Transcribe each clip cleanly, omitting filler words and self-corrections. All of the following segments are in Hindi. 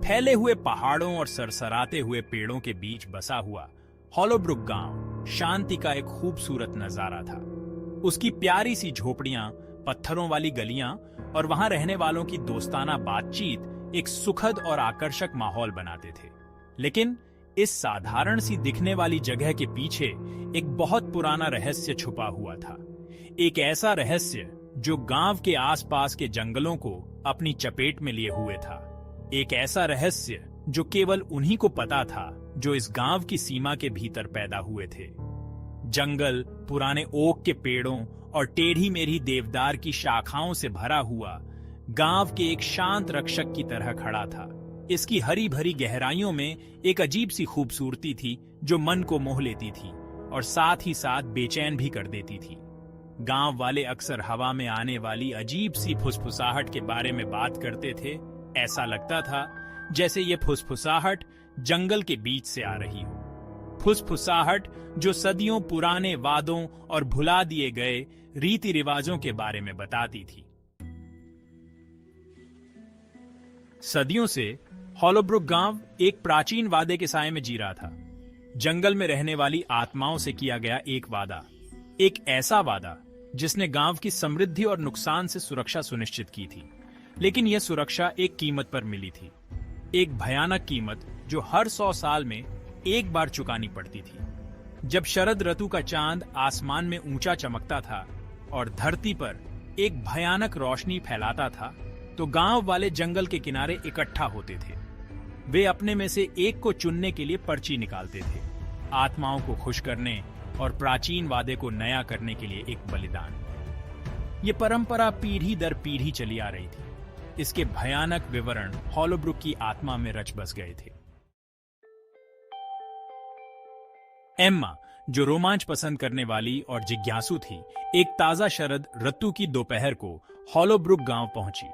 फैले हुए पहाड़ों और सरसराते हुए पेड़ों के बीच बसा हुआ हॉलोब्रुक गांव शांति का एक खूबसूरत नजारा था। उसकी प्यारी सी झोपड़ियां, पत्थरों वाली गलियां और वहां रहने वालों की दोस्ताना बातचीत एक सुखद और आकर्षक माहौल बनाते थे। लेकिन इस साधारण सी दिखने वाली जगह के पीछे एक बहुत पुराना रहस्य छुपा हुआ था। एक ऐसा रहस्य जो गांव के आसपास के जंगलों को अपनी चपेट में लिए हुए था। एक ऐसा रहस्य जो केवल उन्हीं को पता था जो इस गांव की सीमा के भीतर पैदा हुए थे। जंगल पुराने ओक के पेड़ों और टेढ़ी मेढ़ी देवदार की शाखाओं से भरा हुआ गांव के एक शांत रक्षक की तरह खड़ा था। इसकी हरी भरी गहराइयों में एक अजीब सी खूबसूरती थी जो मन को मोह लेती थी और साथ ही साथ बेचैन भी कर देती थी। गांव वाले अक्सर हवा में आने वाली अजीब सी फुसफुसाहट के बारे में बात करते थे। ऐसा लगता था जैसे ये फुसफुसाहट जंगल के बीच से आ रही हो। फुसफुसाहट जो सदियों पुराने वादों और भुला दिए गए रीति रिवाजों के बारे में बताती थी। सदियों से हॉलोब्रुक गांव एक प्राचीन वादे के साए में जी रहा था। जंगल में रहने वाली आत्माओं से किया गया एक वादा, एक ऐसा वादा जिसने गांव की समृद्धि और नुकसान से सुरक्षा सुनिश्चित की थी। लेकिन यह सुरक्षा एक कीमत पर मिली थी, एक भयानक कीमत जो हर 100 साल में एक बार चुकानी पड़ती थी। जब शरद ऋतु का चांद आसमान में ऊंचा चमकता था और धरती पर एक भयानक रोशनी फैलाता था, तो गांव वाले जंगल के किनारे इकट्ठा होते थे। वे अपने में से एक को चुनने के लिए पर्ची निकालते थे, आत्माओं को खुश करने और प्राचीन वादे को नया करने के लिए एक बलिदान। ये परंपरा पीढ़ी दर पीढ़ी चली आ रही थी। इसके भयानक विवरण हॉलोब्रुक की आत्मा में रच बस गए थे। एम्मा, जो रोमांच पसंद करने वाली और जिज्ञासु थी, एक ताजा शरद ऋतु की दोपहर को हॉलोब्रुक गांव पहुंची।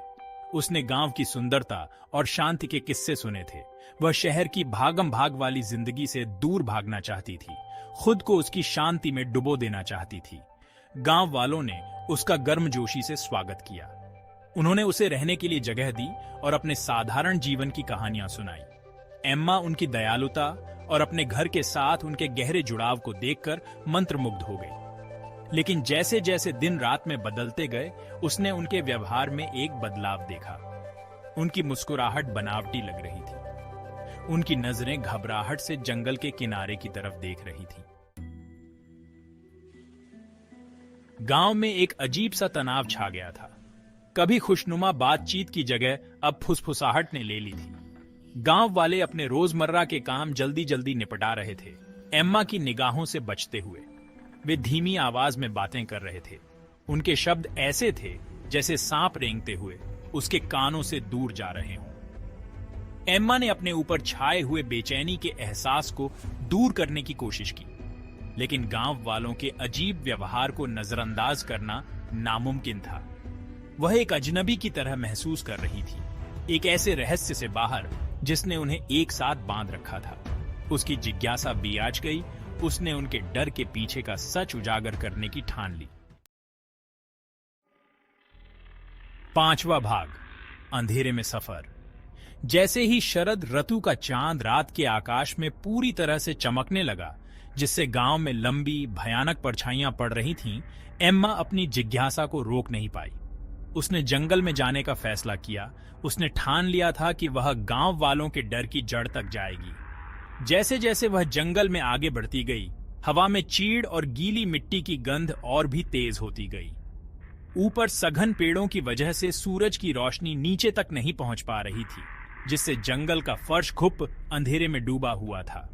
उसने गांव की सुंदरता और शांति के किस्से सुने थे। वह शहर की भागम भाग वाली जिंदगी से दूर भागना चाहती थी, खुद को उसकी शांति में डुबो देना चाहती थी। गांव वालों ने उसका गर्मजोशी से स्वागत किया। उन्होंने उसे रहने के लिए जगह दी और अपने साधारण जीवन की कहानियां सुनाई। एम्मा उनकी दयालुता और अपने घर के साथ उनके गहरे जुड़ाव को देखकर मंत्रमुग्ध हो गई। लेकिन जैसे जैसे दिन रात में बदलते गए, उसने उनके व्यवहार में एक बदलाव देखा। उनकी मुस्कुराहट बनावटी लग रही थी। उनकी नजरें घबराहट से जंगल के किनारे की तरफ देख रही थी। गांव में एक अजीब सा तनाव छा गया था। कभी खुशनुमा बातचीत की जगह अब फुसफुसाहट ने ले ली थी। गांव वाले अपने रोजमर्रा के काम जल्दी जल्दी निपटा रहे थे, एम्मा की निगाहों से बचते हुए। वे धीमी आवाज में बातें कर रहे थे। उनके शब्द ऐसे थे जैसे सांप रेंगते हुए उसके कानों से दूर जा रहे हों। एम्मा ने अपने ऊपर छाए हुए बेचैनी के एहसास को दूर करने की कोशिश की, लेकिन गांव वालों के अजीब व्यवहार को नजरअंदाज करना नामुमकिन था। वह एक अजनबी की तरह महसूस कर रही थी, एक ऐसे रहस्य से बाहर जिसने उन्हें एक साथ बांध रखा था। उसकी जिज्ञासा बियाज गई। उसने उनके डर के पीछे का सच उजागर करने की ठान ली। 5वां भाग, अंधेरे में सफर। जैसे ही शरद ऋतु का चांद रात के आकाश में पूरी तरह से चमकने लगा, जिससे गांव में लंबी भयानक परछाइयां पड़ रही थीं, एम्मा अपनी जिज्ञासा को रोक नहीं पाई। उसने जंगल में जाने का फैसला किया। उसने ठान लिया था कि वह गांव वालों के डर की जड़ तक जाएगी। जैसे जैसे वह जंगल में आगे बढ़ती गई, हवा में चीड़ और गीली मिट्टी की गंध और भी तेज होती गई। ऊपर सघन पेड़ों की वजह से सूरज की रोशनी नीचे तक नहीं पहुंच पा रही थी, जिससे जंगल का फर्श खुप अंधेरे में डूबा हुआ था।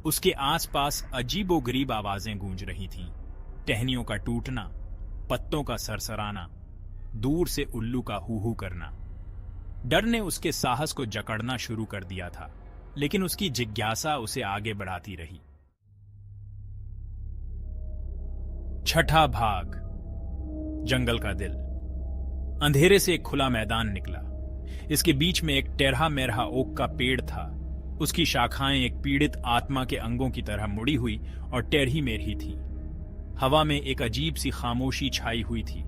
उसके आसपास अजीबोगरीब आवाजें गूंज रही थीं, टहनियों का टूटना, पत्तों का सरसराना, दूर से उल्लू का हू करना। डर ने उसके साहस को जकड़ना शुरू कर दिया था, लेकिन उसकी जिज्ञासा उसे आगे बढ़ाती रही। 6ठा भाग, जंगल का दिल। अंधेरे से एक खुला मैदान निकला। इसके बीच में एक टेढ़ा मेढ़ा ओक का पेड़ था। उसकी शाखाएं एक पीड़ित आत्मा के अंगों की तरह मुड़ी हुई और टेढ़ी मेढ़ी थी। हवा में एक अजीब सी खामोशी छाई हुई थी।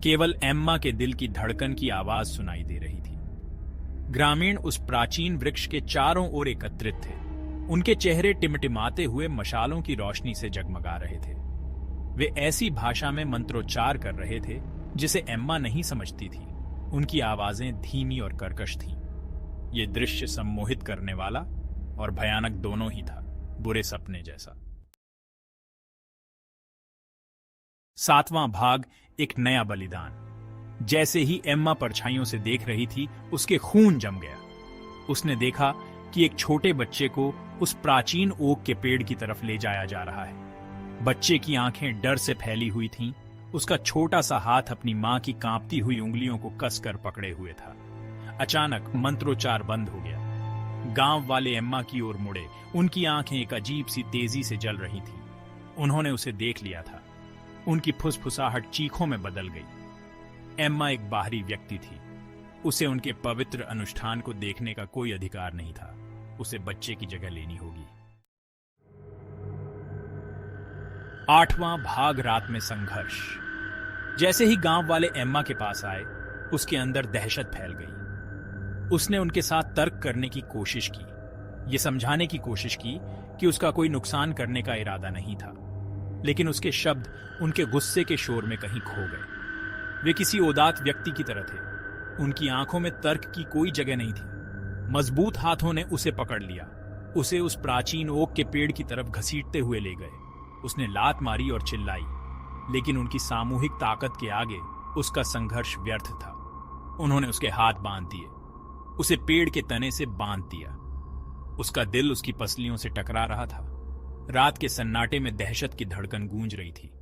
केवल एम्मा के दिल की धड़कन की आवाज सुनाई दे रही थी। ग्रामीण उस प्राचीन वृक्ष के चारों ओर एकत्रित थे। उनके चेहरे टिमटिमाते हुए मशालों की रोशनी से जगमगा रहे थे। वे ऐसी भाषा में मंत्रोच्चार कर रहे थे जिसे एम्मा नहीं समझती थी। उनकी आवाजें धीमी और कर्कश थीं। ये दृश्य सम्मोहित करने वाला और भयानक दोनों ही था, बुरे सपने जैसा। 7वां भाग, एक नया बलिदान। जैसे ही एम्मा परछाइयों से देख रही थी, उसके खून जम गया। उसने देखा कि एक छोटे बच्चे को उस प्राचीन ओक के पेड़ की तरफ ले जाया जा रहा है। बच्चे की आंखें डर से फैली हुई थीं। उसका छोटा सा हाथ अपनी मां की कांपती हुई उंगलियों को कसकर पकड़े हुए था। अचानक मंत्रोच्चार बंद हो गया। गांव वाले एम्मा की ओर मुड़े। उनकी आंखें एक अजीब सी तेजी से जल रही थीं। उन्होंने उसे देख लिया था। उनकी फुसफुसाहट चीखों में बदल गई। एम्मा एक बाहरी व्यक्ति थी। उसे उनके पवित्र अनुष्ठान को देखने का कोई अधिकार नहीं था। उसे बच्चे की जगह लेनी होगी। 8वां भाग, रात में संघर्ष। जैसे ही गांव वाले एम्मा के पास आए, उसके अंदर दहशत फैल गई। उसने उनके साथ तर्क करने की कोशिश की, ये समझाने की कोशिश की कि उसका कोई नुकसान करने का इरादा नहीं था। लेकिन उसके शब्द उनके गुस्से के शोर में कहीं खो गए। वे किसी उदात व्यक्ति की तरह थे। उनकी आंखों में तर्क की कोई जगह नहीं थी। मजबूत हाथों ने उसे पकड़ लिया। उसे उस प्राचीन ओक के पेड़ की तरफ घसीटते हुए ले गए। उसने लात मारी और चिल्लाई, लेकिन उनकी सामूहिक ताकत के आगे उसका संघर्ष व्यर्थ था। उन्होंने उसके हाथ बांध दिए, उसे पेड़ के तने से बांध दिया। उसका दिल उसकी पसलियों से टकरा रहा था। रात के सन्नाटे में दहशत की धड़कन गूंज रही थी।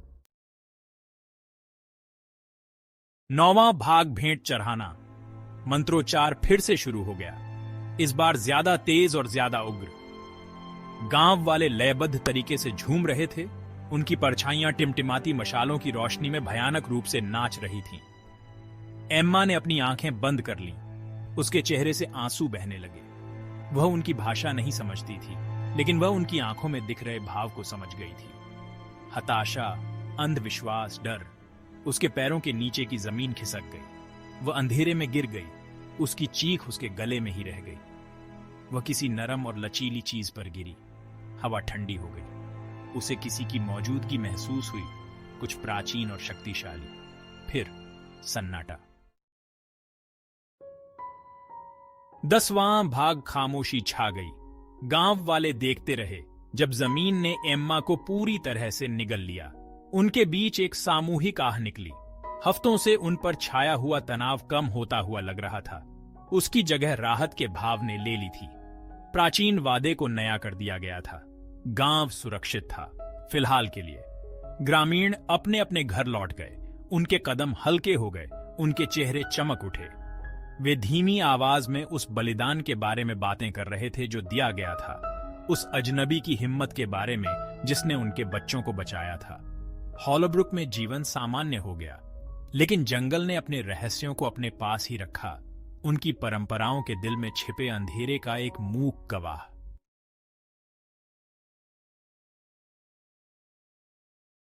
9वां भाग, भेंट चढ़ाना। मंत्रोच्चार फिर से शुरू हो गया, इस बार ज्यादा तेज और ज्यादा उग्र। गांव वाले लयबद्ध तरीके से झूम रहे थे। उनकी परछाइयां टिमटिमाती मशालों की रोशनी में भयानक रूप से नाच रही थीं। एम्मा ने अपनी आंखें बंद कर लीं। उसके चेहरे से आंसू बहने लगे। वह उनकी भाषा नहीं समझती थी, लेकिन वह उनकी आंखों में दिख रहे भाव को समझ गई थी। हताशा, अंधविश्वास, डर। उसके पैरों के नीचे की जमीन खिसक गई। वह अंधेरे में गिर गई। उसकी चीख उसके गले में ही रह गई। वह किसी नरम और लचीली चीज पर गिरी। हवा ठंडी हो गई। उसे किसी की मौजूदगी महसूस हुई, कुछ प्राचीन और शक्तिशाली। फिर सन्नाटा। 10वां भाग, खामोशी छा गई। गांव वाले देखते रहे जब जमीन ने एम्मा को पूरी तरह से निगल लिया। उनके बीच एक सामूहिक आह निकली। हफ्तों से उन पर छाया हुआ तनाव कम होता हुआ लग रहा था। उसकी जगह राहत के भाव ने ले ली थी। प्राचीन वादे को नया कर दिया गया था। गांव सुरक्षित था, फिलहाल के लिए। ग्रामीण अपने अपने घर लौट गए। उनके कदम हल्के हो गए। उनके चेहरे चमक उठे। वे धीमी आवाज में उस बलिदान के बारे में बातें कर रहे थे जो दिया गया था। उस अजनबी की हिम्मत के बारे में जिसने उनके बच्चों को बचाया था। हॉलोब्रुक में जीवन सामान्य हो गया, लेकिन जंगल ने अपने रहस्यों को अपने पास ही रखा। उनकी परंपराओं के दिल में छिपे अंधेरे का एक मूक गवाह।